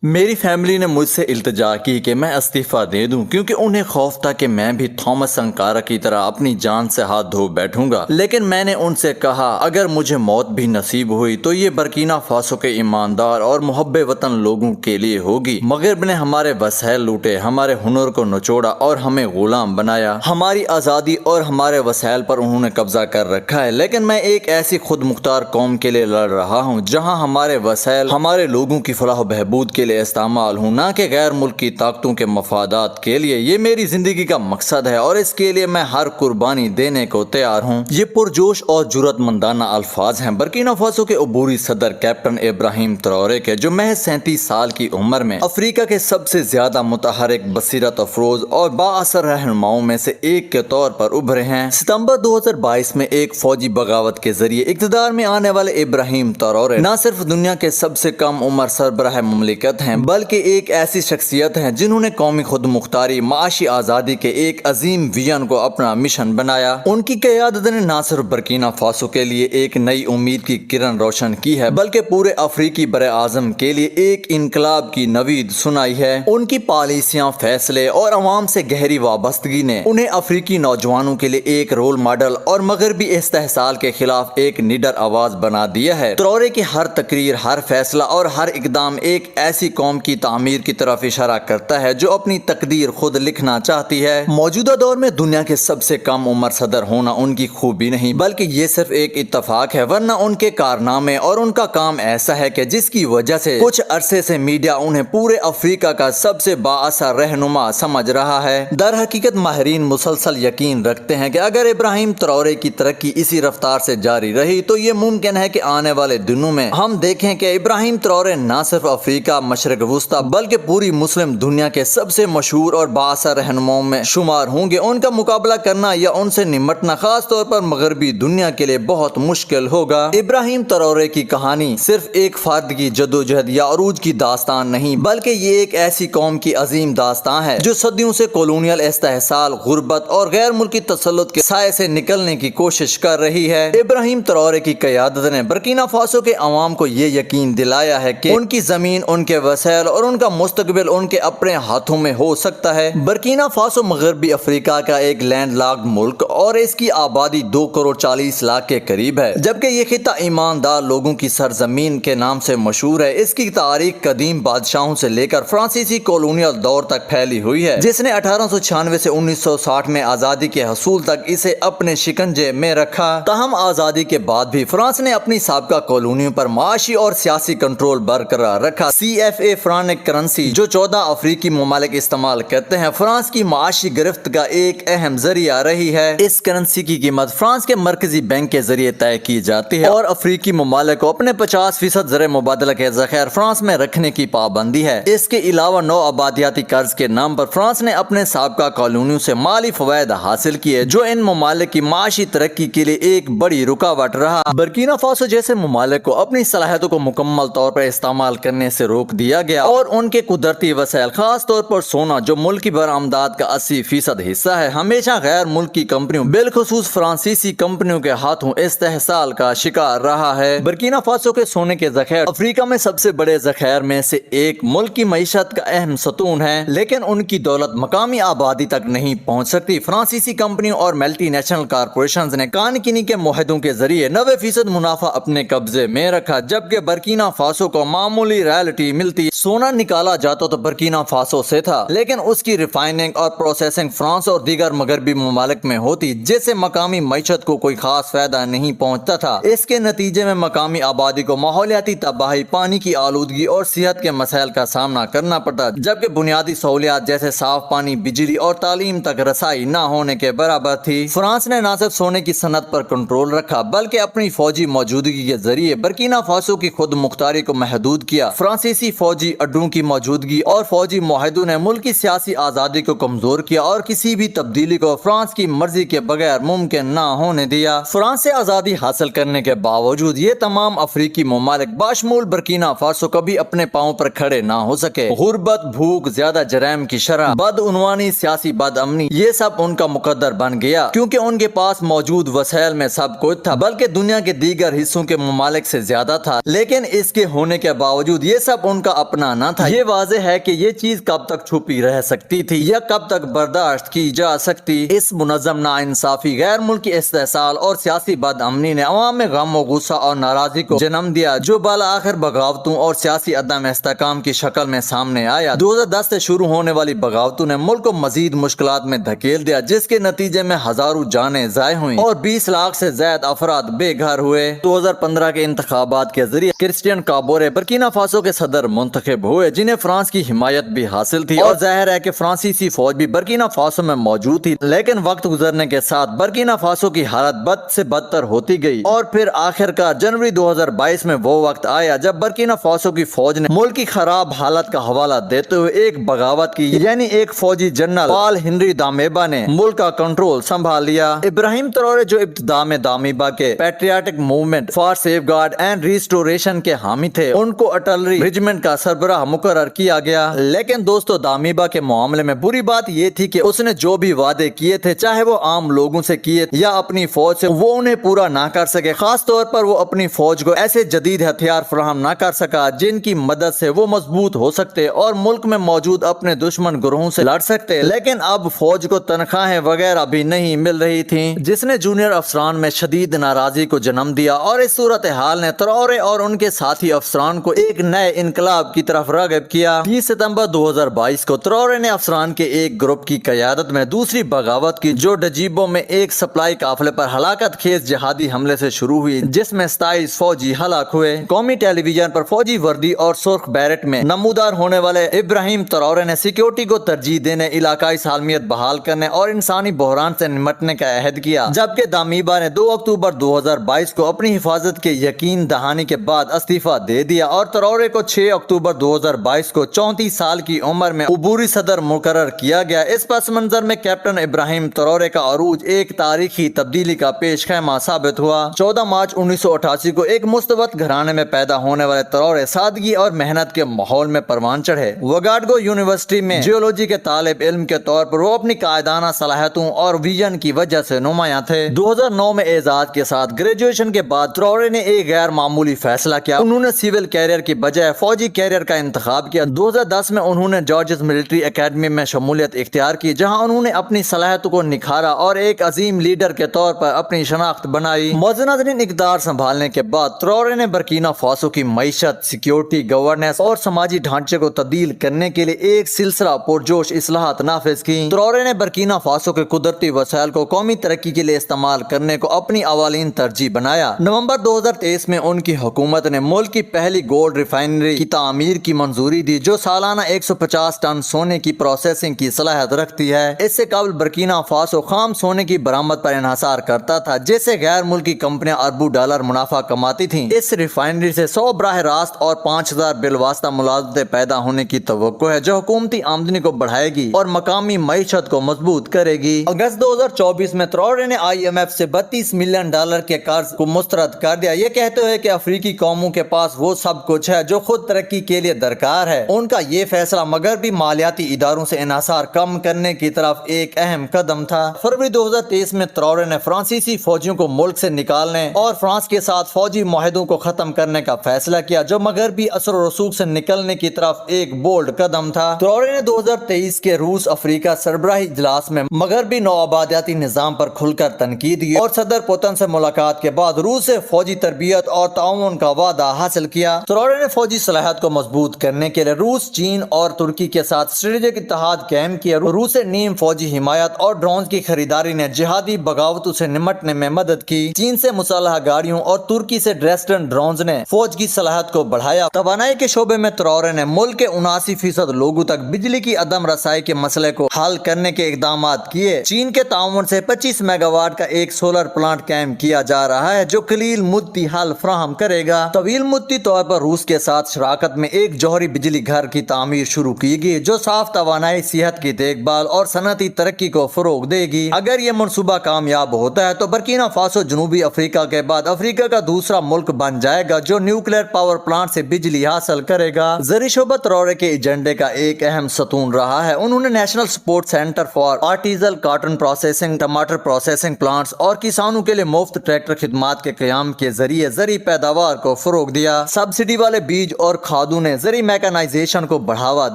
میری فیملی نے مجھ سے التجا کی کہ میں استعفیٰ دے دوں کیونکہ انہیں خوف تھا کہ میں بھی تھامس سنکارا کی طرح اپنی جان سے ہاتھ دھو بیٹھوں گا، لیکن میں نے ان سے کہا اگر مجھے موت بھی نصیب ہوئی تو یہ برکینا فاسو کے ایماندار اور محب وطن لوگوں کے لیے ہوگی۔ مغرب نے ہمارے وسائل لوٹے، ہمارے ہنر کو نچوڑا اور ہمیں غلام بنایا۔ ہماری آزادی اور ہمارے وسائل پر انہوں نے قبضہ کر رکھا ہے، لیکن میں ایک ایسی خود مختار قوم کے لیے لڑ رہا ہوں جہاں ہمارے وسائل ہمارے لوگوں کی فلاح و بہبود کے لیے استعمال ہوں، نہ کہ غیر ملکی طاقتوں کے مفادات کے لیے۔ یہ میری زندگی کا مقصد ہے اور اس کے لیے میں ہر قربانی دینے کو تیار ہوں۔ یہ پرجوش اور جرأت مندانہ الفاظ ہیں برکینا فاسو کے عبوری صدر کیپٹن ابراہیم تراورے کے، جو محض 37 سال کی عمر میں افریقہ کے سب سے زیادہ متحرک، بصیرت افروز اور بااثر رہنماؤں میں سے ایک کے طور پر ابھرے ہیں۔ ستمبر 2022 میں ایک فوجی بغاوت کے ذریعے اقتدار میں آنے والے ابراہیم تراورے نہ صرف دنیا کے سب سے کم عمر سربراہ مملکت ہیں بلکہ ایک ایسی شخصیت ہیں جنہوں نے قومی خود مختاری، معاشی آزادی کے ایک عظیم ویژن کو اپنا مشن بنایا۔ ان کی قیادت نے نہ صرف برکینا فاسو کے لیے ایک نئی امید کی کرن روشن کی ہے بلکہ پورے افریقی براعظم کے لیے ایک انقلاب کی نوید سنائی ہے۔ ان کی پالیسیاں، فیصلے اور عوام سے گہری وابستگی نے انہیں افریقی نوجوانوں کے لیے ایک رول ماڈل اور مغربی استحصال کے خلاف ایک نڈر آواز بنا دیا ہے۔ تراورے کی ہر تقریر، ہر فیصلہ اور ہر اقدام ایک ایسی قوم کی تعمیر کی طرف اشارہ کرتا ہے جو اپنی تقدیر خود لکھنا چاہتی ہے۔ موجودہ دور میں دنیا کے سب سے کم عمر صدر ہونا ان کی خوبی نہیں بلکہ یہ صرف ایک اتفاق ہے، ورنہ ان کے کارنامے اور ان کا کام ایسا ہے کہ جس کی وجہ سے کچھ عرصے سے میڈیا انہیں پورے افریقہ کا سب سے بااثر رہنما سمجھ رہا ہے۔ در حقیقت ماہرین مسلسل یقین رکھتے ہیں کہ اگر ابراہیم تراورے کی ترقی اسی رفتار سے جاری رہی تو یہ ممکن ہے کہ آنے والے دنوں میں ہم دیکھیں کہ ابراہیم تراورے نہ صرف افریقہ، مشرق وسطی بلکہ پوری مسلم دنیا کے سب سے مشہور اور بااثر رہنماؤں میں شمار ہوں گے۔ ان کا مقابلہ کرنا یا ان سے نمٹنا خاص طور پر مغربی دنیا کے لیے بہت مشکل ہوگا۔ ابراہیم تراورے کی کہانی صرف ایک فرد کی جدوجہد یا عروج کی داستان نہیں بلکہ یہ ایک ایسی قوم کی عظیم داستان ہے جو صدیوں سے کولونیل استحصال، غربت اور غیر ملکی تسلط کے سائے سے نکلنے کی کوشش کر رہی ہے۔ ابراہیم تراورے کی قیادت نے برکینا فاسو کے عوام کو یہ یقین دلایا ہے کہ ان کی زمین، ان کے وسائل اور ان کا مستقبل ان کے اپنے ہاتھوں میں ہو سکتا ہے۔ برکینا فاسو مغربی افریقہ کا ایک لینڈ لاکڈ ملک اور اس کی آبادی 2 کروڑ 40 لاکھ کے قریب ہے، جبکہ یہ خطہ ایماندار لوگوں کی سرزمین کے نام سے مشہور ہے۔ اس کی تاریخ قدیم بادشاہوں سے لے کر فرانسیسی کولونیل دور تک پھیلی ہوئی ہے، جس نے 1896 سے 1960 میں آزادی کے حصول تک اسے اپنے شکنجے میں رکھا۔ تاہم آزادی کے بعد بھی فرانس نے اپنی سابقہ کالونیوں پر معاشی اور سیاسی کنٹرول برقرار رکھا۔ CFA فرانک کرنسی جو 14 افریقی ممالک استعمال کرتے ہیں، فرانس کی معاشی گرفت کا ایک اہم ذریعہ رہی ہے۔ اس کرنسی کی قیمت فرانس کے مرکزی بینک کے ذریعے طے کی جاتی ہے اور افریقی ممالک کو اپنے 50% زر مبادلہ کے ذخائر فرانس میں رکھنے کی پابندی ہے۔ اس کے علاوہ نو آبادیاتی قرض کے نام پر فرانس نے اپنے سابقہ کالونیوں سے مالی فوائد حاصل کیے جو ان ممالک کی معاشی ترقی کے لیے ایک بڑی رکاوٹ رہا۔ برکینا فاسو جیسے ممالک کو اپنی صلاحیتوں کو مکمل طور پر استعمال کرنے سے روک دیا گیا اور ان کے قدرتی وسائل، خاص طور پر سونا جو ملک کی برآمدات کا 80% حصہ ہے، ہمیشہ غیر ملکی کمپنیوں بالخصوص فرانسیسی کمپنیوں کے ہاتھوں استحصال کا شکار رہا ہے۔ برکینا فاسو کے سونے کے ذخائر افریقہ میں سب سے بڑے ذخائر میں سے ایک، ملک کی معیشت کا اہم ستون ہے، لیکن ان کی دولت مقامی آبادی تک نہیں پہنچ سکتی۔ فرانسیسی کمپنیوں اور ملٹی نیشنل کارپوریشنز نے کان کنی کے معاہدوں کے ذریعے 90% منافع اپنے قبضے میں رکھا، جبکہ برکینا فاسو کو معمولی رائلٹی ملتی۔ سونا نکالا جاتا تو برکینا فاسو سے تھا، لیکن اس کی ریفائننگ اور پروسیسنگ فرانس اور دیگر مغربی ممالک میں ہوتی، جس سے مقامی معیشت کو کوئی خاص فائدہ نہیں پہنچتا تھا۔ اس کے نتیجے میں مقامی آبادی کو ماحولیاتی تباہی، پانی کی آلودگی اور صحت کے مسائل کا سامنا کرنا پڑتا، جبکہ بنیادی سہولیات جیسے صاف پانی، بجلی اور تعلیم تک رسائی نہ ہونے کے برابر تھی۔ فرانس نے نہ صرف سونے کی صنعت پر کنٹرول رکھا بلکہ اپنی فوجی موجودگی کے ذریعے برکینا فاسو کی خود مختاری کو محدود کیا۔ فرانسیسی فوجی اڈوں کی موجودگی اور فوجی معاہدوں نے ملک کی سیاسی آزادی کو کمزور کیا اور کسی بھی تبدیلی کو فرانس کی مرضی کے بغیر ممکن نہ ہونے دیا۔ فرانس سے آزادی حاصل کرنے کے باوجود یہ تمام افریقی ممالک باشمول برکینا فاسو کبھی اپنے پاؤں پر کھڑے نہ ہو سکے۔ غربت، بھوک، زیادہ جرائم کی شرح، بدعنوانی، سیاسی بد امنی، یہ سب ان کا مقدر بن گیا کیونکہ ان کے پاس موجود وسائل میں سب کچھ تھا بلکہ دنیا کے دیگر حصوں کے ممالک سے زیادہ تھا، لیکن اس کے ہونے کے باوجود یہ سب ان کا اپنانا تھا۔ یہ واضح ہے کہ یہ چیز کب تک چھپی رہ سکتی تھی یا کب تک برداشت کی جا سکتی۔ اس منظم ناانصافی، غیر ملکی استحصال اور سیاسی بد امنی نے عوام میں غم و غصہ اور ناراضی کو جنم دیا، جو بالآخر بغاوتوں اور سیاسی عدم استحکام کی شکل میں سامنے آیا۔ 2010 سے شروع ہونے والی بغاوتوں نے ملک کو مزید مشکلات میں دھکیل دیا، جس کے نتیجے میں ہزاروں جانیں ضائع ہوئیں اور 20 لاکھ سے زائد افراد بے گھر ہوئے۔ 2015 کے انتخابات کے ذریعے کرسچین کابورے برکینا فاسو کے صدر منتخب ہوئے، جنہیں فرانس کی حمایت بھی حاصل تھی، اور ظاہر ہے کہ فرانسیسی فوج بھی برکینا فاسو میں موجود تھی۔ لیکن وقت گزرنے کے ساتھ برکینا فاسو کی حالت بد سے بدتر ہوتی گئی، اور پھر آخرکار جنوری 2022 میں وہ وقت آیا جب برکینا فاسو کی فوج نے ملک کی خراب حالت کا حوالہ دیتے ہوئے ایک بغاوت کی، یعنی ایک فوجی جنرل پال ہنری دامیبا نے ملک کا کنٹرول سنبھال لیا۔ ابراہیم ترورے، جو ابتدا میں دامیبا کے patriotic movement for safeguard and restoration کے حامی تھے، ان کو اٹلری ریجمنٹ کا سربراہ مقرر کیا گیا۔ لیکن دوستو، دامیبا کے معاملے میں بری بات یہ تھی کہ اس نے جو بھی وعدے کیے تھے، چاہے وہ عام لوگوں سے کیے یا اپنی فوج سے، وہ انہیں پورا نہ کر سکے۔ خاص طور پر وہ اپنی فوج کو ایسے جدید ہتھیار فراہم نہ کر سکا جن کی مدد سے وہ مضبوط ہو سکتے اور ملک میں موجود اپنے دشمن گروہوں سے لڑ سکتے۔ لیکن اب فوج کو تنخواہیں وغیرہ بھی نہیں مل رہی تھیں، جس نے جونیئر افسران میں شدید ناراضی کو جنم دیا، اور اس صورتحال نے ترورے اور ان کے ساتھی افسران کو ایک نئے انقلاب کی طرف راغب کیا۔ 20 ستمبر 2022 کو ترورے نے افسران کے ایک گروپ کی قیادت میں دوسری بغاوت کی، جو ڈجیبو میں ایک سپلائی قافلے پر ہلاکت خیز جہادی حملے سے شروع ہوئی، جس میں 27 فوجی ہلاک ہوئے۔ قومی ٹیلی ویژن پر فوجی وردی اور سرخ بیرٹ میں نمودار ہونے والے ابراہیم ترورے نے سیکیورٹی کو ترجیح دینے، علاقائی سالمیت بحال کرنے اور انسانی بحران سے نمٹنے کا عہد کیا، جبکہ دامیبا نے 2 اکتوبر 2022 کو اپنی حفاظت کے یقین دہانی کے بعد استعفیٰ دے دیا، اور ترورے کو 6 اکتوبر 2022 کو 34 سال کی عمر میں عبوری صدر مقرر کیا گیا۔ اس پس منظر میں کیپٹن ابراہیم ترورے کا عروج ایک تاریخی تبدیلی کا پیش خیمہ ثابت ہوا۔ 14 مارچ 1988 کو ایک مستبد گھرانے میں پیدا ہونے والے ترورے سادگی اور محنت کے ماحول میں پروان چڑھے۔ وگاڈگو یونیورسٹی میں جیولوجی کے طالب علم کے طور پر وہ اپنی قائدانہ صلاحیتوں اور ویژن کی وجہ سے نمایاں تھے۔ 2009 میں اعزاز کے ساتھ گریجویشن کے بعد ترورے نے ایک غیر معمولی فیصلہ کیا۔ انہوں نے سول کیریئر کی بجائے فوجی کیریئر کا انتخاب کیا۔ 2010 میں انہوں نے جارجز ملٹری اکیڈمی میں شمولیت اختیار کی، جہاں انہوں نے اپنی صلاحیتوں کو نکھارا اور ایک عظیم لیڈر کے طور پر اپنی شناخت بنائی۔ معزز اقتدار سنبھالنے کے بعد ترورے نے برکینا فاسو کی معیشت، سیکیورٹی، گورننس اور سماجی ڈھانچے کو تبدیل کرنے کے لیے ایک سلسلہ پرجوش اصلاحات نافذ کی۔ ترورے نے برکینا فاسو کے قدرتی وسائل کو قومی ترقی کے لیے استعمال کرنے کو اپنی اولین ترجیح بنایا۔ نومبر 2023 میں ان کی حکومت نے ملک کی پہلی گولڈ ریفائنری کی تعمیر کی منظوری دی، جو سالانہ 150 ٹن سونے کی پروسیسنگ کی صلاحیت رکھتی ہے۔ اس سے قبل برکینا فاسو خام سونے کی برآمد پر انحصار کرتا تھا، جس سے غیر ملکی کمپنیاں اربوں ڈالر منافع کماتی تھیں۔ اس ریفائنری سے 100 براہ راست اور 5000 بالواسطہ ملازمتیں پیدا ہونے کی توقع ہے، جو حکومتی آمدنی کو بڑھائے گی اور مقامی معیشت کو مضبوط کرے گی۔ اگست 2024 میں ترورے نے IMF سے $32 ملین کے قرض کو مسترد کر دیا، یہ کہتے ہوئے کہ افریقی قوموں کے پاس وہ سب کچھ ہے جو خود ترقی کے لیے درکار ہے۔ ان کا یہ فیصلہ مغربی مالیاتی اداروں سے انحصار کم کرنے کی طرف ایک اہم قدم تھا۔ فروری 2023 میں ترورے نے فرانسیسی فوجیوں کو ملک سے نکالنے اور فرانس کے ساتھ فوجی معاہدوں کو ختم کرنے کا فیصلہ کیا، جو مغربی اثر و رسوخ سے نکلنے کی طرف ایک بولڈ قدم تھا۔ ترورے نے 2023 کے روس افریقہ سربراہی اجلاس میں مغربی نوآبادیاتی نظام پر کھل کر تنقید کی اور صدر پوتن سے ملاقات کے بعد روس سے فوجی تربیت اور تعاون کا وعدہ حاصل کیا۔ ترورے نے فوجی صلاحیت کو مضبوط کرنے کے لیے روس، چین اور ترکی کے ساتھ اسٹریٹجک اتحاد قائم کیا۔ روس سے نیم فوجی حمایت اور ڈرونز کی خریداری نے جہادی بغاوتوں سے نمٹنے میں مدد کی۔ چین سے مسلح گاڑیوں اور ترکی سے ڈریسٹن ڈرونز نے فوج کی صلاحیت کو بڑھایا۔ توانائی کے شعبے میں ترورے نے ملک کے 79% لوگوں تک بجلی کی عدم رسائی کے مسئلے کو حل کرنے کے اقدامات کیے۔ چین کے تعاون سے 25 میگا واٹ کا ایک سولر پلانٹ قائم کیا جا رہا ہے، جو قلیل مدتی حل فراہم کرے گا۔ طویل مدتی طور پر روس کے ساتھ شراکت میں ایک جوہری بجلی گھر کی تعمیر شروع کی گئی، جو صاف توانائی، صحت کی دیکھ بھال اور صنعتی ترقی کو فروغ دے گی۔ اگر یہ منصوبہ کامیاب ہوتا ہے تو برکینا فاسو جنوبی افریقہ کے بعد افریقہ کا دوسرا ملک بن جائے گا جو نیوکلیئر پاور پلانٹ سے بجلی حاصل کرے گا۔ زرعی شعبہ ترورے کے ایجنڈے کا ایک اہم ستون رہا ہے۔ انہوں نے national support centre for artisanal cotton processing, ٹماٹر پروسیسنگ پلانٹس اور کسانوں کے لیے مفت ٹریکٹر خدمات کے قیام کے ذریعے زرعی پیداوار کو فروغ دیا۔ سبسڈی والے بیج اور کھاد جہادوں نے زرعی میکانائزیشن کو بڑھاوا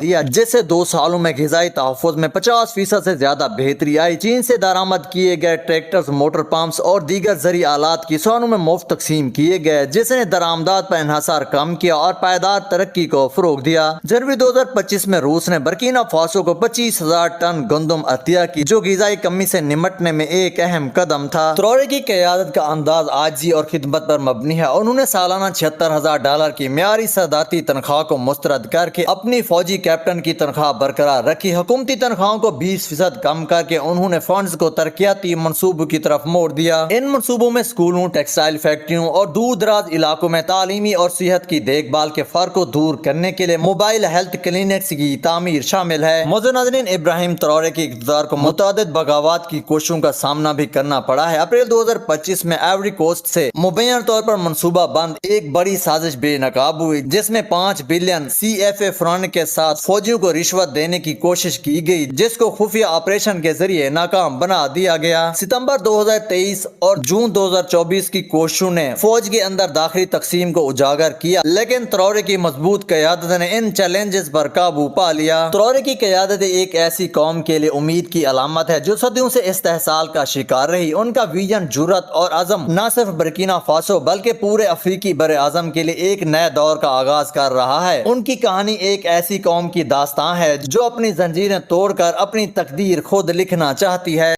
دیا، جس سے 2 سالوں میں غذائی تحفظ میں 50% سے زیادہ بہتری آئی۔ چین سے درآمد کیے گئے ٹریکٹرز، موٹر پمپس اور دیگر زرعی آلات کسانوں میں مفت تقسیم کیے گئے، جس نے درآمدات پر انحصار کم کیا اور پائیدار ترقی کو فروغ دیا۔ جنوری 2025 میں روس نے برکینا فاسو کو 25,000 ٹن گندم عطیہ کی، جو غذائی کمی سے نمٹنے میں ایک اہم قدم تھا۔ تراورے کی قیادت کا انداز عاجزی اور خدمت پر مبنی ہے۔ انہوں نے سالانہ $76,000 کی معیاری ساداتی تنخواہ کو مسترد کر کے اپنی فوجی کیپٹن کی تنخواہ برقرار رکھی۔ حکومتی تنخواہوں کو 20% کم کر کے انہوں نے فنڈز کو ترقیاتی منصوبوں کی طرف موڑ دیا۔ ان منصوبوں میں اسکولوں، ٹیکسٹائل فیکٹریوں اور دور دراز علاقوں میں تعلیمی اور صحت کی دیکھ بھال کے فرق کو دور کرنے کے لیے موبائل ہیلتھ کلینکس کی تعمیر شامل ہے۔ موضوع ناظرین، ابراہیم تراورے کے اقتدار کو متعدد بغاوات کی کوششوں کا سامنا بھی کرنا پڑا ہے۔ اپریل 2025 میں آئیوری کوسٹ سے مبینہ طور پر منصوبہ بند ایک بڑی سازش بے نقاب ہوئی، جس میں 5 بلین CFA فرنٹ کے ساتھ فوجیوں کو رشوت دینے کی کوشش کی گئی، جس کو خفیہ آپریشن کے ذریعے ناکام بنا دیا گیا۔ ستمبر 2023 اور جون 2024 کی کوششوں نے فوج کے اندر داخلی تقسیم کو اجاگر کیا، لیکن تراورے کی مضبوط قیادت نے ان چیلنجز پر قابو پا لیا۔ تراورے کی قیادت ایک ایسی قوم کے لیے امید کی علامت ہے جو صدیوں سے استحصال کا شکار رہی۔ ان کا ویژن، جرأت اور عزم نہ صرف برکینا فاسو بلکہ پورے افریقی بر اعظم کے لیے ایک نئے دور کا آغاز کر رہا ہے۔ ان کی کہانی ایک ایسی قوم کی داستان ہے جو اپنی زنجیریں توڑ کر اپنی تقدیر خود لکھنا چاہتی ہے۔